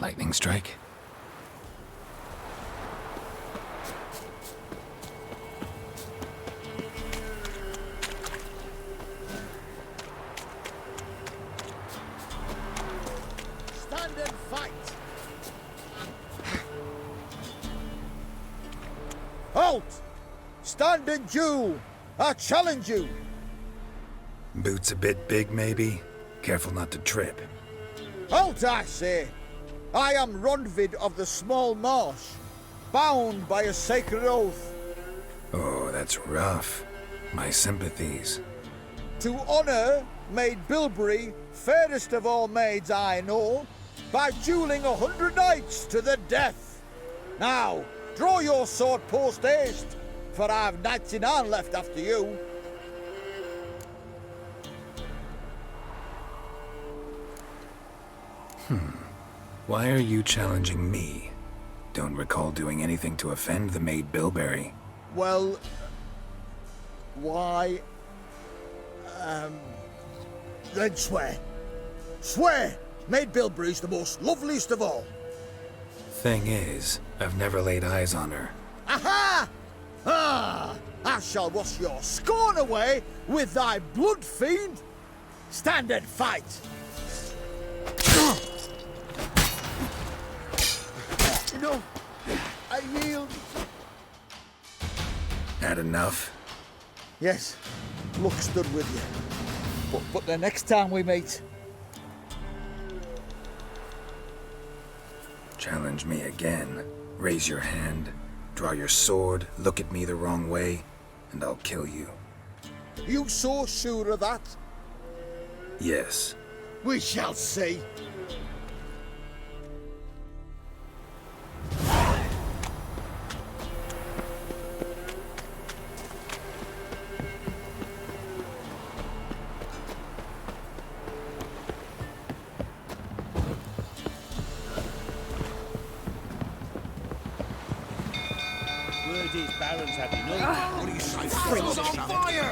Lightning strike. Stand and fight! Halt! Stand and duel! I challenge you! Boots a bit big, maybe? Careful not to trip. Halt, I say! I am Ronvid of the Small Marsh, bound by a sacred oath. Oh, that's rough. My sympathies. To honour Maid Bilberry, fairest of all maids I know, by duelling 100 knights to the death. Now, draw your sword post haste, for I've 99 left after you. Why are you challenging me? Don't recall doing anything to offend the Maid Bilberry. Well, why... then swear. Swear! Maid Bilberry's the most loveliest of all. Thing is, I've never laid eyes on her. Aha! Ah! I shall wash your scorn away with thy blood, fiend! Stand and fight! No, I yield. Had enough? Yes, luck stood with you. But the next time we meet... Challenge me again. Raise your hand, draw your sword, look at me the wrong way, and I'll kill you. You so sure of that? Yes. We shall see. Barons have enough. What do you say? Things on fire!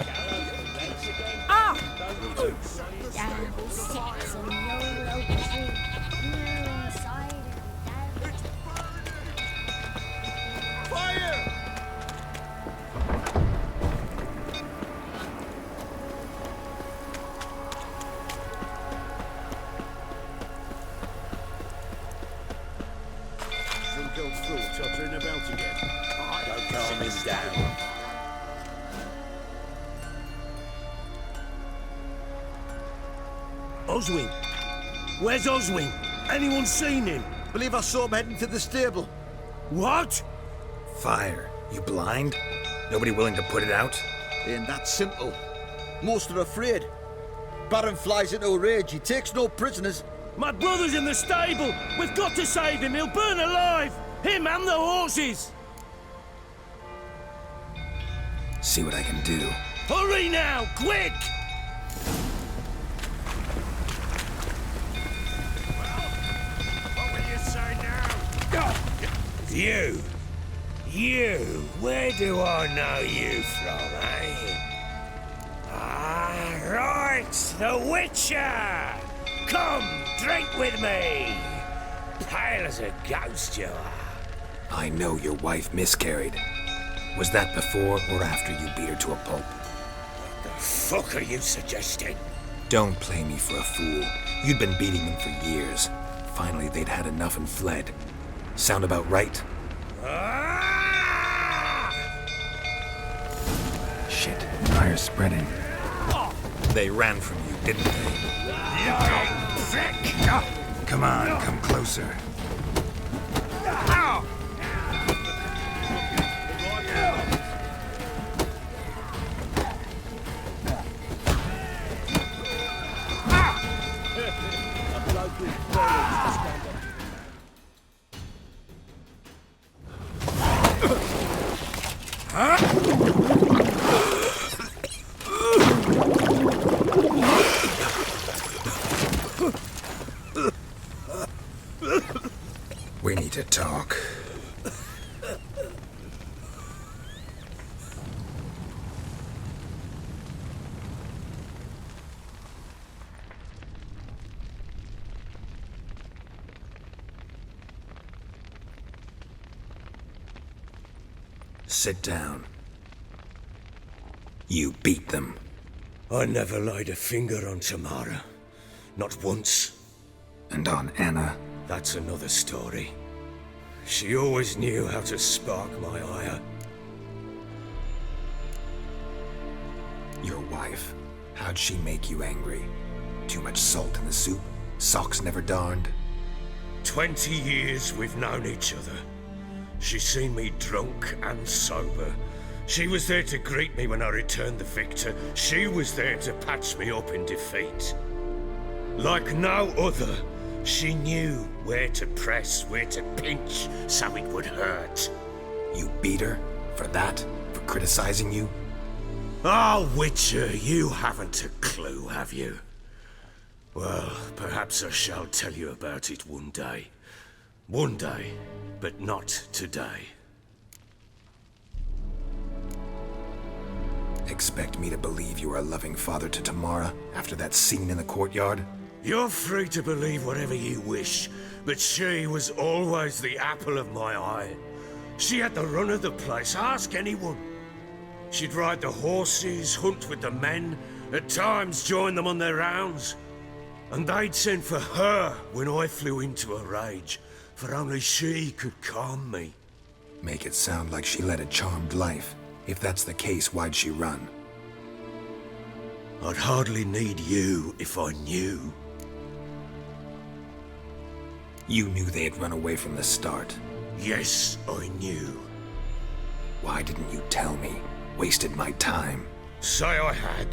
Ah! Down six and YOLO tree. Inside and down. Fire! Think old fool tottering about again. Don't calm him down. Oswin! Where's Oswin? Anyone seen him? Believe I saw him heading to the stable. What? Fire. You blind? Nobody willing to put it out? Ain't that simple. Most are afraid. Baron flies into a rage. He takes no prisoners. My brother's in the stable! We've got to save him! He'll burn alive! Him and the horses! See what I can do. Hurry now! Quick! What will you say now? You, where do I know you from, eh? Ah, right, the Witcher! Come, drink with me! Pale as a ghost you are. I know your wife miscarried. Was that before or after you beat her to a pulp? The fuck are you suggesting? Don't play me for a fool. You'd been beating them for years. Finally, they'd had enough and fled. Sound about right? Ah! Shit, fire's spreading. They ran from you, didn't they? You prick! Come on, come closer. We need to talk. Sit down. You beat them. I never laid a finger on Tamara. Not once. And on Anna? That's another story. She always knew how to spark my ire. Your wife. How'd she make you angry? Too much salt in the soup? Socks never darned? 20 years we've known each other. She's seen me drunk and sober. She was there to greet me when I returned the victor. She was there to patch me up in defeat. Like no other, she knew where to press, where to pinch, so it would hurt. You beat her? For that? For criticizing you? Ah, Witcher, you haven't a clue, have you? Well, perhaps I shall tell you about it one day. One day, but not today. Expect me to believe you are a loving father to Tamara after that scene in the courtyard? You're free to believe whatever you wish, but she was always the apple of my eye. She had the run of the place, ask anyone. She'd ride the horses, hunt with the men, at times join them on their rounds. And they'd send for her when I flew into a rage, for only she could calm me. Make it sound like she led a charmed life. If that's the case, why'd she run? I'd hardly need you if I knew. You knew they had run away from the start. Yes, I knew. Why didn't you tell me? Wasted my time. Say I had.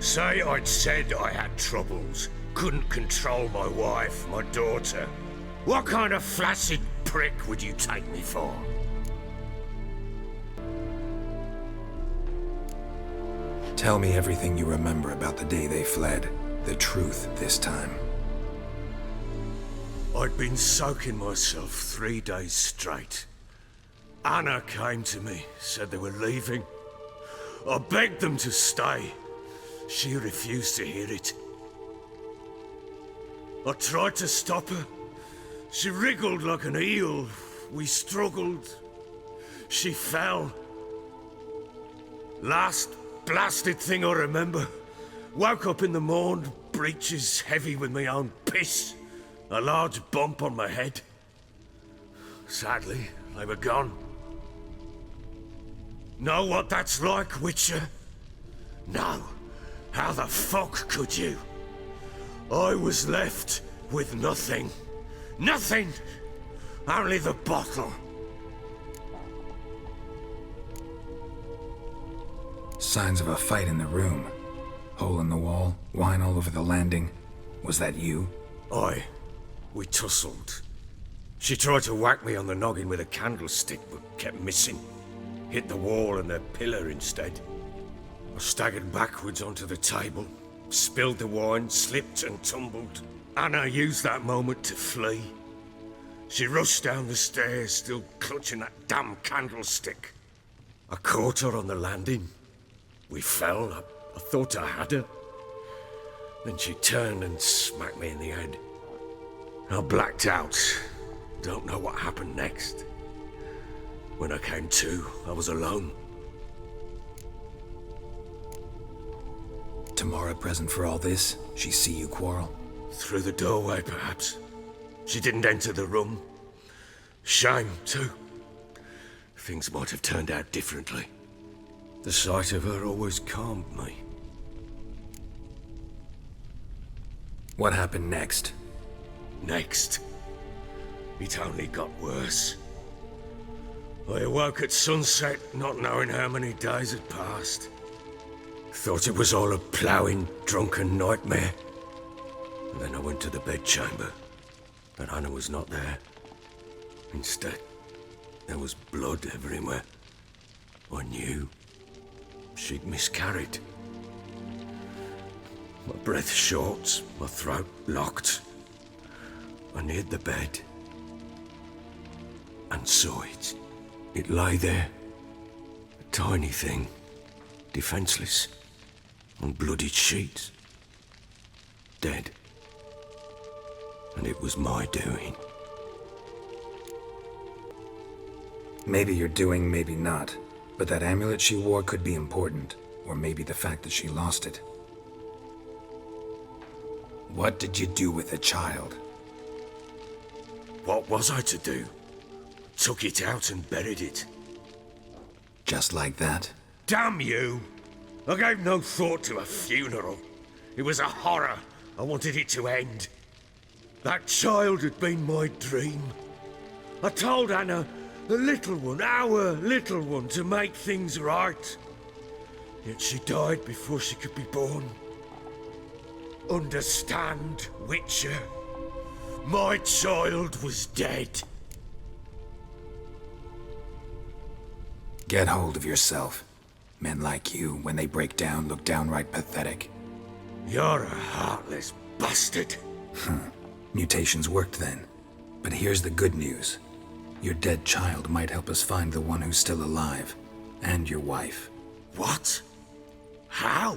Say I'd said I had troubles. Couldn't control my wife, my daughter. What kind of flaccid prick would you take me for? Tell me everything you remember about the day they fled. The truth this time. I'd been soaking myself 3 days straight. Anna came to me, said they were leaving. I begged them to stay. She refused to hear it. I tried to stop her. She wriggled like an eel. We struggled. She fell. Last blasted thing I remember. Woke up in the morn, breeches heavy with my own piss. A large bump on my head. Sadly, they were gone. Know what that's like, Witcher? No. How the fuck could you? I was left with nothing. Nothing! Only the bottle. Signs of a fight in the room. Hole in the wall, wine all over the landing. Was that you? Aye. We tussled. She tried to whack me on the noggin with a candlestick, but kept missing. Hit the wall and a pillar instead. I staggered backwards onto the table, spilled the wine, slipped and tumbled. Anna used that moment to flee. She rushed down the stairs, still clutching that damn candlestick. I caught her on the landing. We fell. I thought I had her. Then she turned and smacked me in the head. I blacked out. Don't know what happened next. When I came to, I was alone. Tamara present for all this? She see you quarrel? Through the doorway, perhaps. She didn't enter the room. Shame, too. Things might have turned out differently. The sight of her always calmed me. What happened next? Next, it only got worse. I awoke at sunset, not knowing how many days had passed. Thought it was all a ploughing, drunken nightmare. And then I went to the bedchamber, but Anna was not there. Instead, there was blood everywhere. I knew she'd miscarried. My breath short, my throat locked. I neared the bed and saw it. It lay there, a tiny thing, defenseless, on bloodied sheets, dead. And it was my doing. Maybe you're doing, maybe not. But that amulet she wore could be important, or maybe the fact that she lost it. What did you do with the child? What was I to do? Took it out and buried it. Just like that? Damn you! I gave no thought to a funeral. It was a horror. I wanted it to end. That child had been my dream. I told Anna, the little one, our little one, to make things right. Yet she died before she could be born. Understand, Witcher? My child was dead. Get hold of yourself. Men like you, when they break down, look downright pathetic. You're a heartless bastard. Mutations worked then. But here's the good news. Your dead child might help us find the one who's still alive. And your wife. What? How?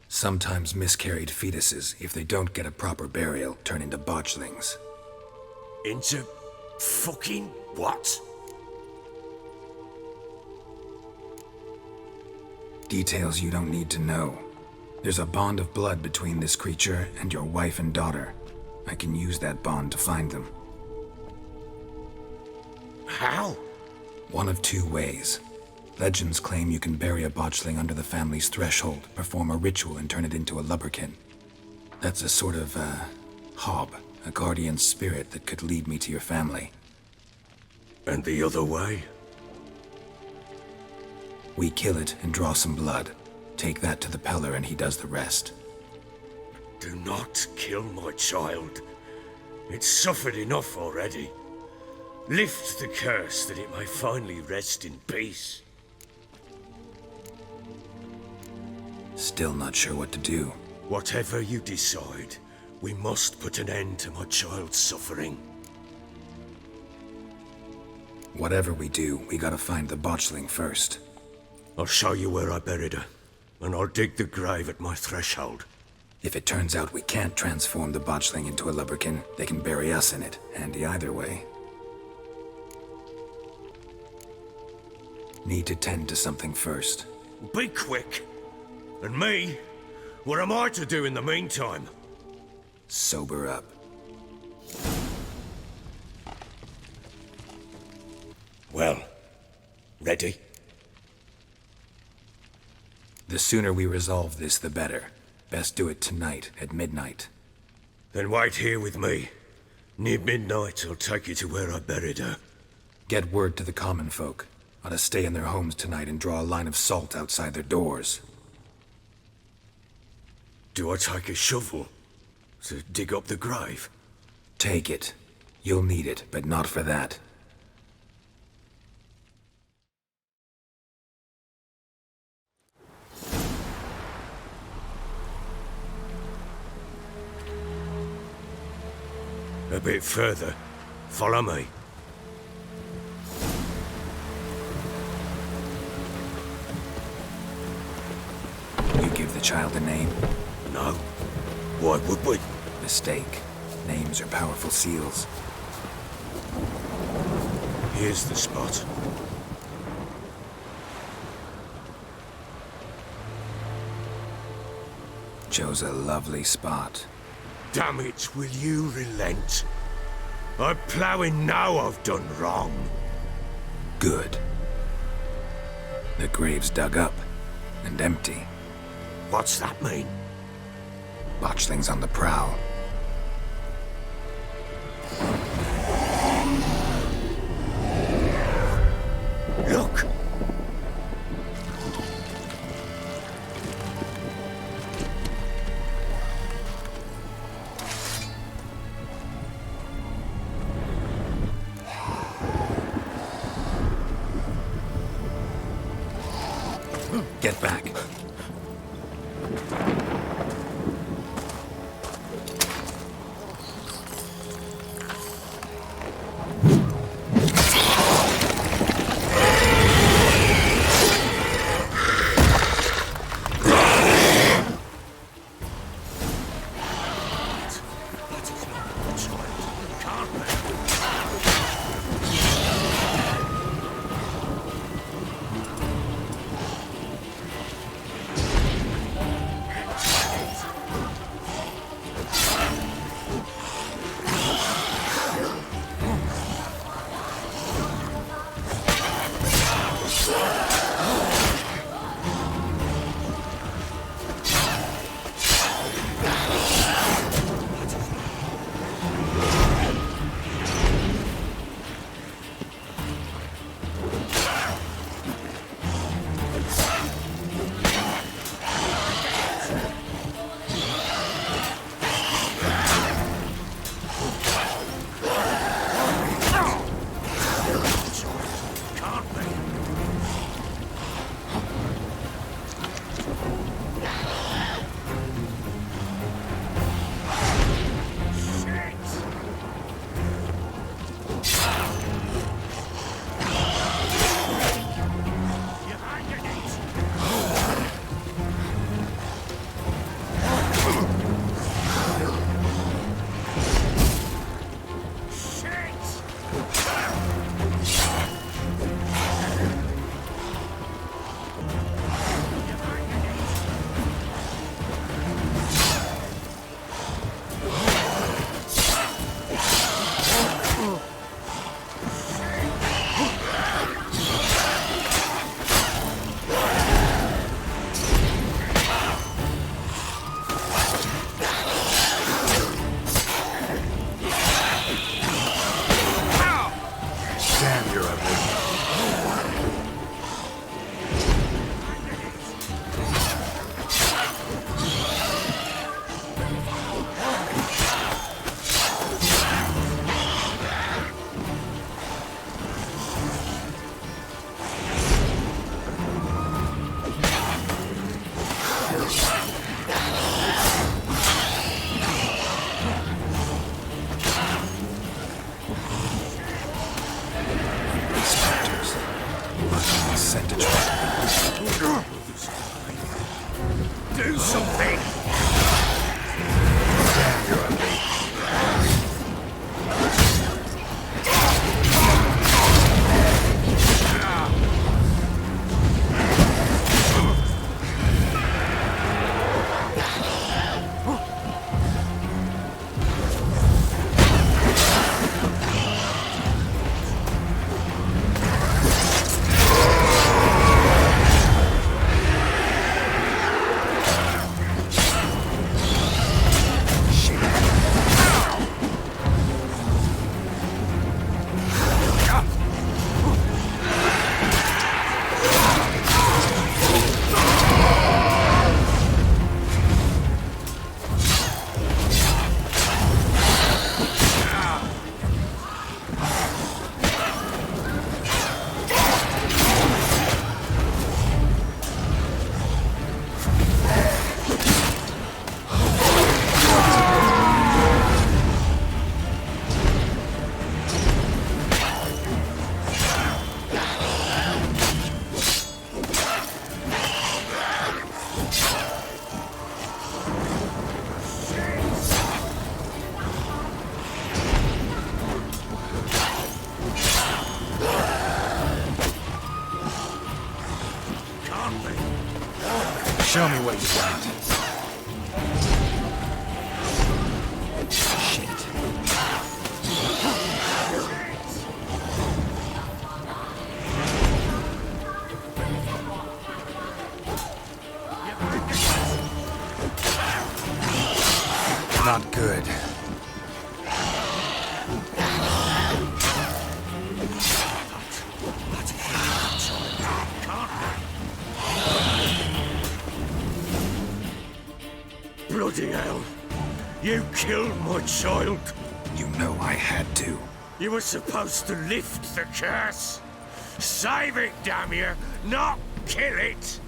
Sometimes miscarried fetuses, if they don't get a proper burial, turn into botchlings. Into fucking what? Details you don't need to know. There's a bond of blood between this creature and your wife and daughter. I can use that bond to find them. How? One of two ways. Legends claim you can bury a botchling under the family's threshold, perform a ritual, and turn it into a lubberkin. That's a sort of, hob, a guardian spirit that could lead me to your family. And the other way? We kill it and draw some blood. Take that to the Peller and he does the rest. Do not kill my child. It's suffered enough already. Lift the curse that it may finally rest in peace. Still not sure what to do. Whatever you decide, we must put an end to my child's suffering. Whatever we do, we gotta find the botchling first. I'll show you where I buried her, and I'll dig the grave at my threshold. If it turns out we can't transform the botchling into a lubberkin, they can bury us in it. Handy either way. Need to tend to something first. Be quick. And me? What am I to do in the meantime? Sober up. Well, ready? The sooner we resolve this, the better. Best do it tonight, at midnight. Then wait here with me. Near midnight, I'll take you to where I buried her. Get word to the common folk. Ought to stay in their homes tonight and draw a line of salt outside their doors. Do I take a shovel to dig up the grave? Take it. You'll need it, but not for that. A bit further. Follow me. You give the child a name? No. Why would we? Mistake. Names are powerful seals. Here's the spot. Chose a lovely spot. Damn it, will you relent? I'm ploughing now I've done wrong. Good. The grave's dug up and empty. What's that mean? Botchling's on the prowl. Look! Get back. Damn, you're ugly. Spectres. Luckily sent to try. Do something! Damn, you're ugly. Show me what you got. Shit. Not good. Bloody hell! You killed my child! You know I had to. You were supposed to lift the curse! Save it, damn you! Not kill it!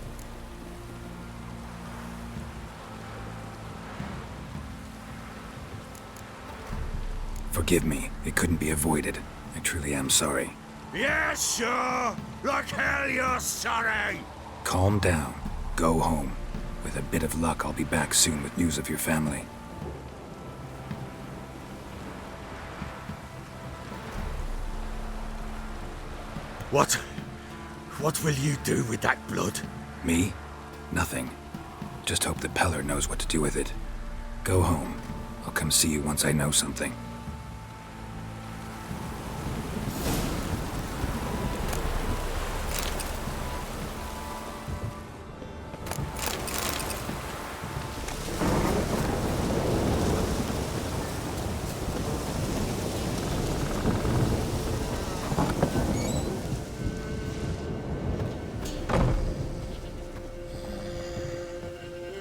Forgive me. It couldn't be avoided. I truly am sorry. Yeah, sure! Like hell you're sorry! Calm down. Go home. With a bit of luck, I'll be back soon with news of your family. What will you do with that blood? Me? Nothing. Just hope that Peller knows what to do with it. Go home. I'll come see you once I know something.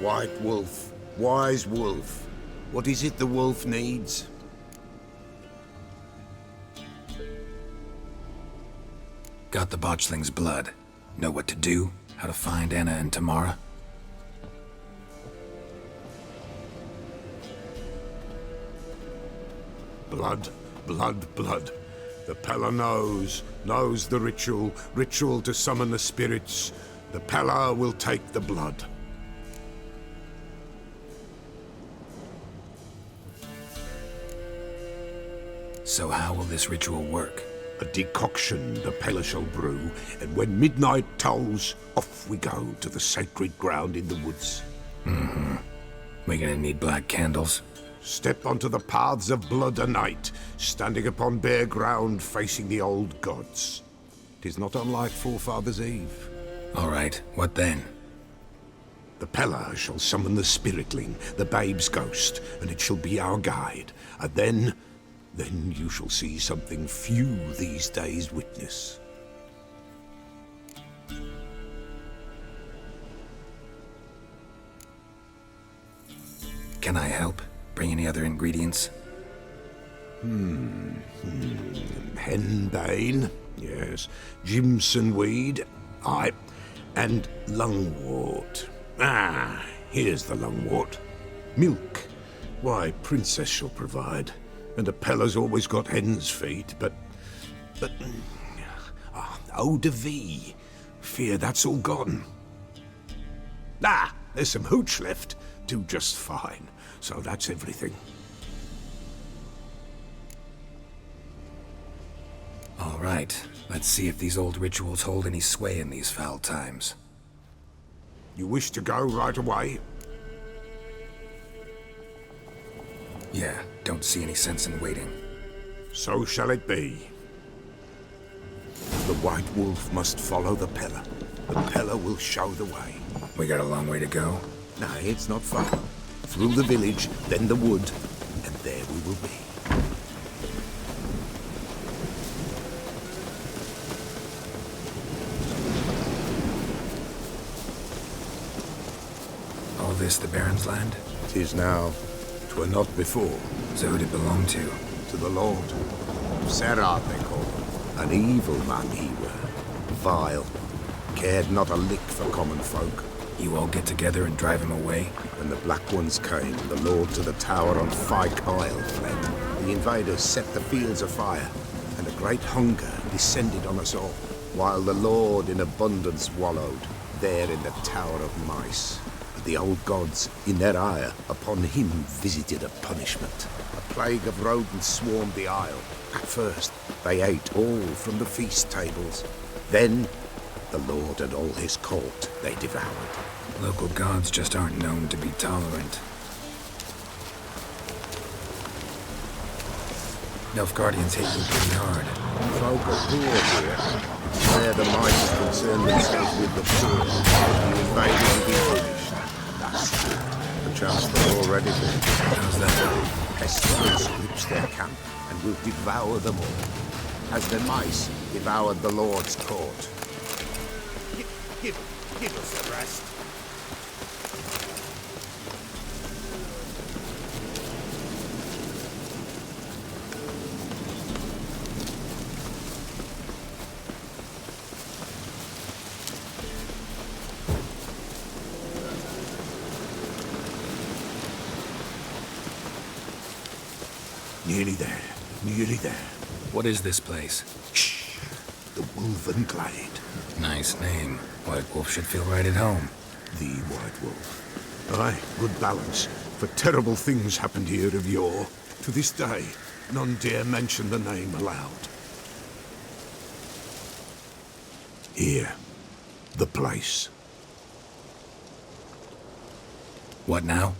White wolf, wise wolf. What is it the wolf needs? Got the botchling's blood. Know what to do? How to find Anna and Tamara? Blood, blood, blood. The Pella knows the ritual to summon the spirits. The Pella will take the blood. So how will this ritual work? A decoction the Pella shall brew, and when midnight tolls, off we go to the sacred ground in the woods. We gonna need black candles? Step onto the paths of blood a-night, standing upon bare ground facing the old gods. 'Tis not unlike Forefathers' Eve. All right, what then? The Pella shall summon the spiritling, the babe's ghost, and it shall be our guide. And then you shall see something few these days witness. Can I help? Bring any other ingredients? Henbane, yes. Jimson weed, aye. And lungwort. Ah, here's the lungwort. Milk. Why, Princess shall provide. And a Pella's always got hen's feet, but... eau de vie. Fear that's all gone. Ah, there's some hooch left. Do just fine. So that's everything. All right, let's see if these old rituals hold any sway in these foul times. You wish to go right away? Yeah, don't see any sense in waiting. So shall it be. The White Wolf must follow the Pella. The Pella will show the way. We got a long way to go. No, it's not far. Through the village, then the wood, and there we will be. All this the Baron's land? 'Tis now. 'Twere not before. So who'd it belong to? To the Lord. Serrat they call him. An evil man he were. Vile. Cared not a lick for common folk. You all get together and drive him away? When the Black Ones came, the Lord to the tower on Fyke Isle fled. The invaders set the fields afire, and a great hunger descended on us all, while the Lord in abundance wallowed, there in the Tower of Mice. But the old gods, in their ire, upon him visited a punishment. A plague of rodents swarmed the isle. At first, they ate all from the feast tables. Then, the Lord and all his court they devoured. Local gods just aren't known to be tolerant. Nilfgaardians hate you pretty hard. Folk are poor here. Where the mice concern themselves with the poor, the invaders will be punished. That's true. Perchance they're already there. How's that? Pestilence grips their camp and will devour them all, as the mice devoured the Lord's court. Give us the rest. Nearly there. Nearly there. What is this place? Shh. The Wolven Glade. Nice name. White Wolf should feel right at home. The White Wolf. Aye, good balance. For terrible things happened here of yore. To this day, none dare mention the name aloud. Here. The place. What now?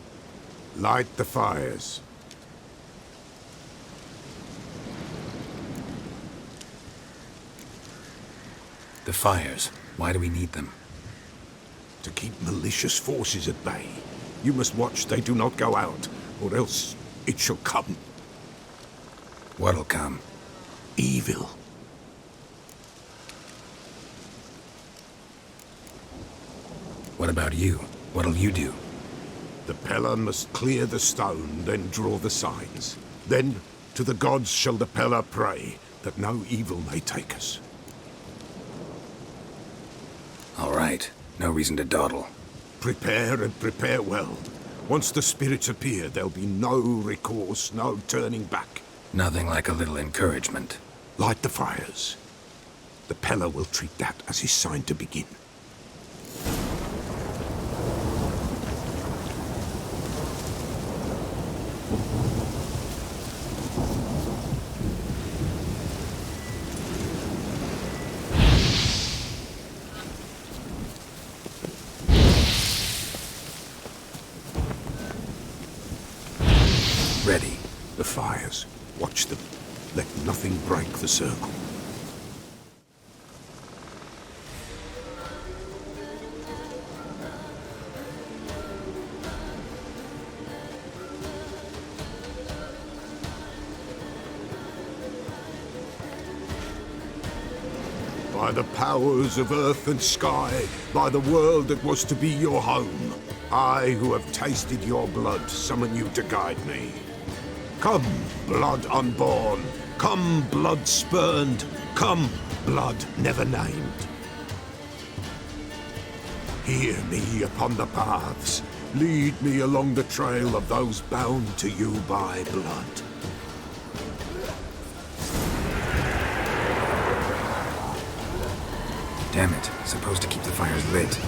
Light the fires. The fires. Why do we need them? To keep malicious forces at bay. You must watch they do not go out, or else it shall come. What'll come? Evil. What about you? What'll you do? The Pella must clear the stone, then draw the signs. Then, to the gods shall the Pella pray, that no evil may take us. All right. No reason to dawdle. Prepare and prepare well. Once the spirits appear, there'll be no recourse, no turning back. Nothing like a little encouragement. Light the fires. The Pella will treat that as his sign to begin. nothing break the circle. By the powers of earth and sky, by the world that was to be your home, I, who have tasted your blood, summon you to guide me. Come, blood unborn. Come, blood spurned. Come, blood never named. Hear me upon the paths. Lead me along the trail of those bound to you by blood. Damn it. Supposed to keep the fires lit.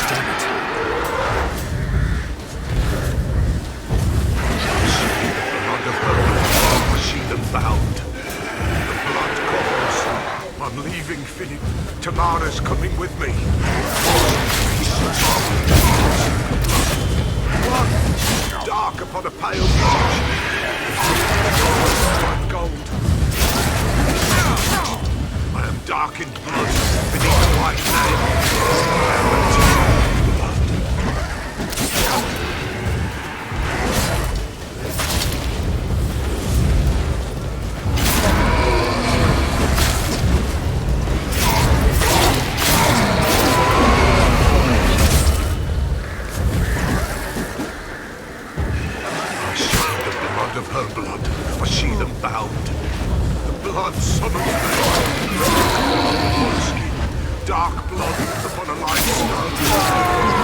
Damn it. Blood of her, I see them bound. The blood calls. I'm leaving, Philip. Tamara's coming with me. Blood, dark upon a pale beach. Gold. I am dark in blood beneath the white name. I am a terrible blood. I see the blood of her blood. I see them bound. The blood summons me. Dark blood upon a light stone.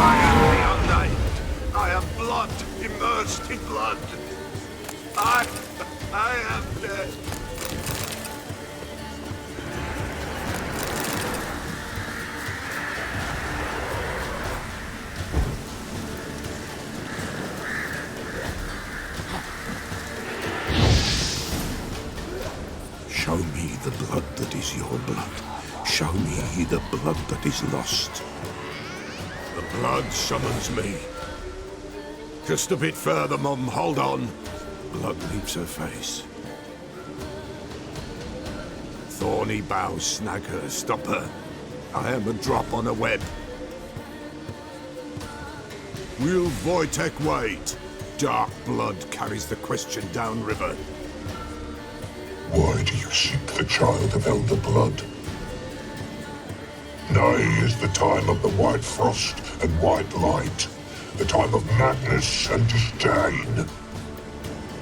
I am the unnamed. I am blood immersed in blood. I am dead. Show me the blood that is your blood. Show me the blood that is lost. The blood summons me. Just a bit further, Mum. Hold on. Blood leaves her face. Thorny boughs snag her. Stop her. I am a drop on a web. Will Wojtek wait? Dark blood carries the question downriver. Why do you seek the child of elder blood? Nigh is the time of the white frost and white light, the time of madness and disdain.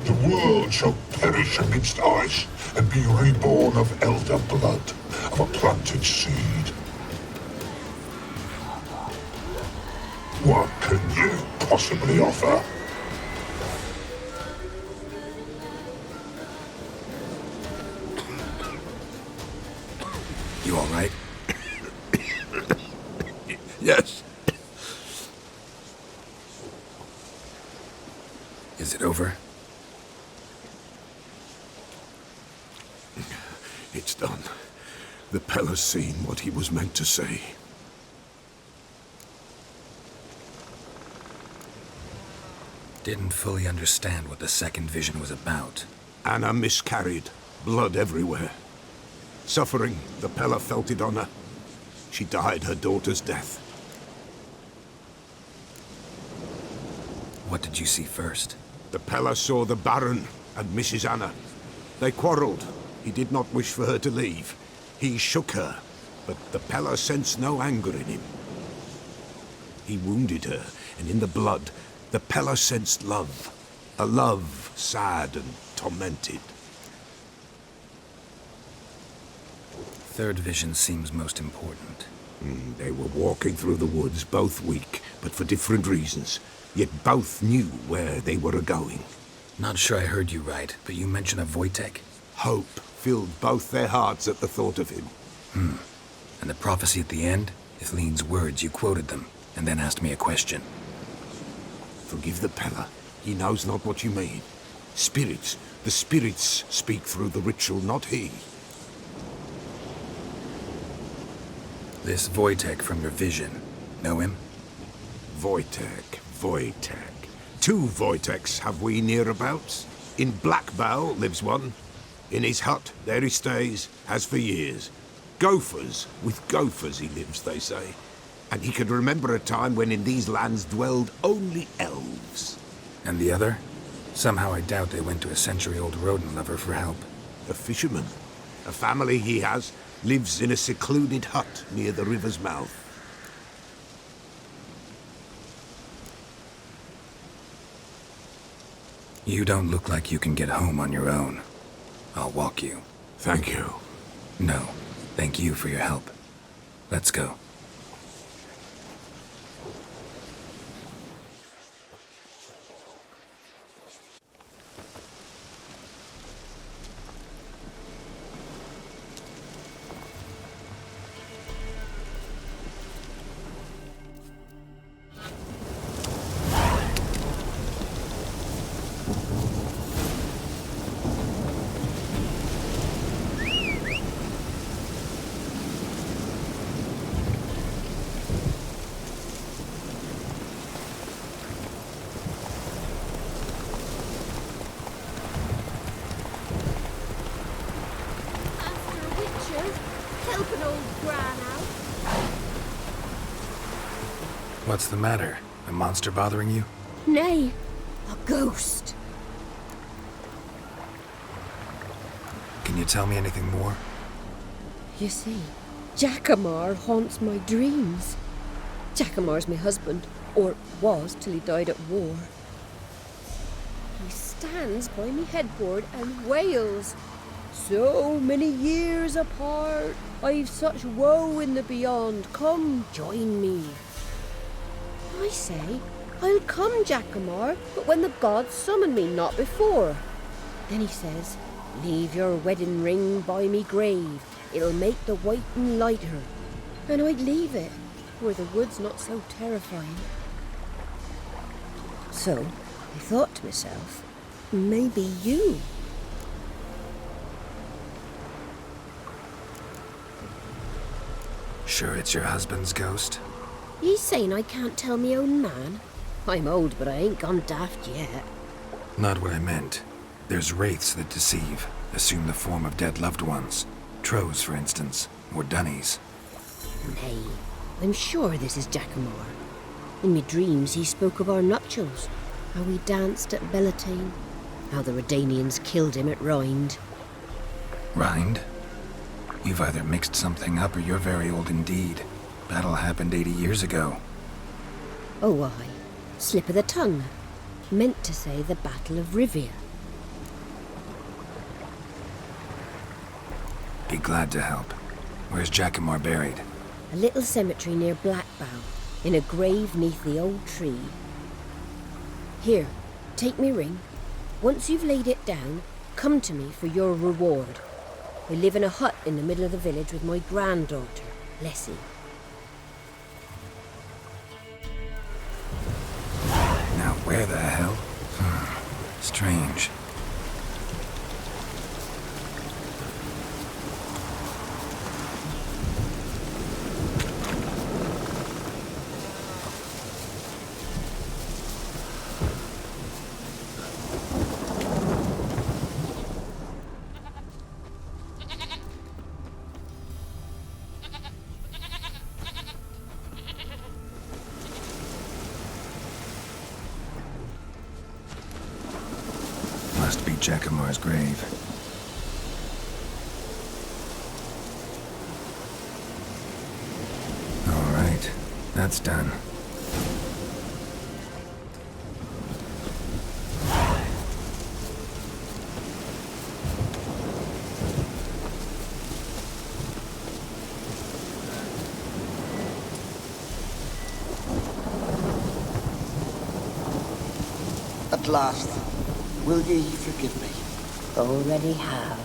The world shall perish amidst ice and be reborn of elder blood, of a planted seed. What can you possibly offer? You all right? Yes. Is it over? It's done. The Pella's seen what he was meant to see. Didn't fully understand what the second vision was about. Anna miscarried. Blood everywhere. Suffering, the Pella felt it on her. She died her daughter's death. What did you see first? The Pella saw the Baron and Mrs. Anna. They quarreled. He did not wish for her to leave. He shook her, but the Pella sensed no anger in him. He wounded her, and in the blood, the Pella sensed love. A love sad and tormented. Third vision seems most important. They were walking through the woods, both weak, but for different reasons. Yet both knew where they were going. Not sure I heard you right, but you mentioned a Wojtek. Hope filled both their hearts at the thought of him. And the prophecy at the end? Ithlinne's words, you quoted them, and then asked me a question. Forgive the Pella. He knows not what you mean. Spirits. The spirits speak through the ritual, not he. This Wojtek from your vision, know him? Wojtek. 2 Wojteks have we nearabouts. In Blackbow lives one. In his hut, there he stays, has for years. Gophers, with gophers he lives, they say. And he could remember a time when in these lands dwelled only elves. And the other? Somehow I doubt they went to a century-old rodent lover for help. A fisherman. A family he has lives in a secluded hut near the river's mouth. You don't look like you can get home on your own. I'll walk you. Thank you. No, thank you for your help. Let's go. What's the matter? A monster bothering you? Nay, a ghost. Can you tell me anything more? You see, Jackamar haunts my dreams. Jackamar's my husband, or was till he died at war. He stands by me headboard and wails. So many years apart, I've such woe in the beyond. Come, join me. I say, I'll come, Jackamar, but when the gods summon me, not before. Then he says, leave your wedding ring by me grave. It'll make the waiting lighter. And I'd leave it, where the wood's not so terrifying. So, I thought to myself, maybe you. Sure it's your husband's ghost? He's saying I can't tell me own man. I'm old, but I ain't gone daft yet. Not what I meant. There's wraiths that deceive, assume the form of dead loved ones. Trows, for instance, or dunnies. Nay, I'm sure this is Jackamar. In me dreams he spoke of our nuptials, how we danced at Bellatane, how the Redanians killed him at Rind. Rind? You've either mixed something up or you're very old indeed. Battle happened 80 years ago. Oh, aye. Slip of the tongue. Meant to say the Battle of Rivia. Be glad to help. Where's Jackamar buried? A little cemetery near Blackbow, in a grave neath the old tree. Here, take me ring. Once you've laid it down, come to me for your reward. I live in a hut in the middle of the village with my granddaughter, Leslie. Now where the hell? Strange. Must be Jackamar's grave. All right, that's done. At last, will ye forgive me? Already have.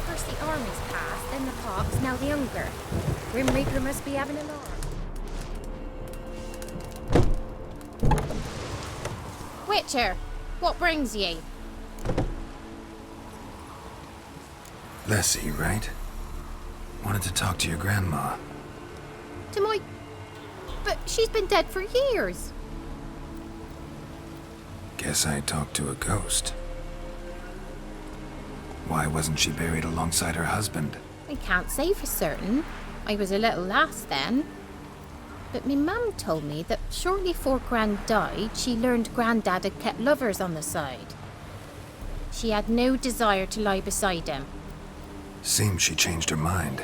First the army's passed, then the pox, now the hunger. Grim Reaper must be having an arm. Witcher, what brings ye? Lessie, right? Wanted to talk to your grandma. To my... But she's been dead for years. Guess I talked to a ghost. Why wasn't she buried alongside her husband? I can't say for certain. I was a little lass then. But me mum told me that shortly before Gran died, she learned Grandad had kept lovers on the side. She had no desire to lie beside him. Seems she changed her mind.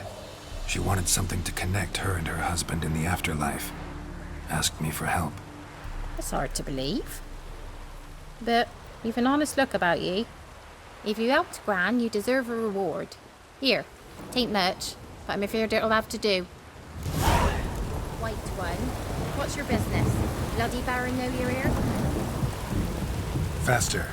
She wanted something to connect her and her husband in the afterlife. Asked me for help. It's hard to believe. But you've an honest look about ye. If you helped Gran, you deserve a reward. Here, tain't much, but I'm afraid it'll have to do. White one, what's your business? Bloody Baron know you're here? Faster.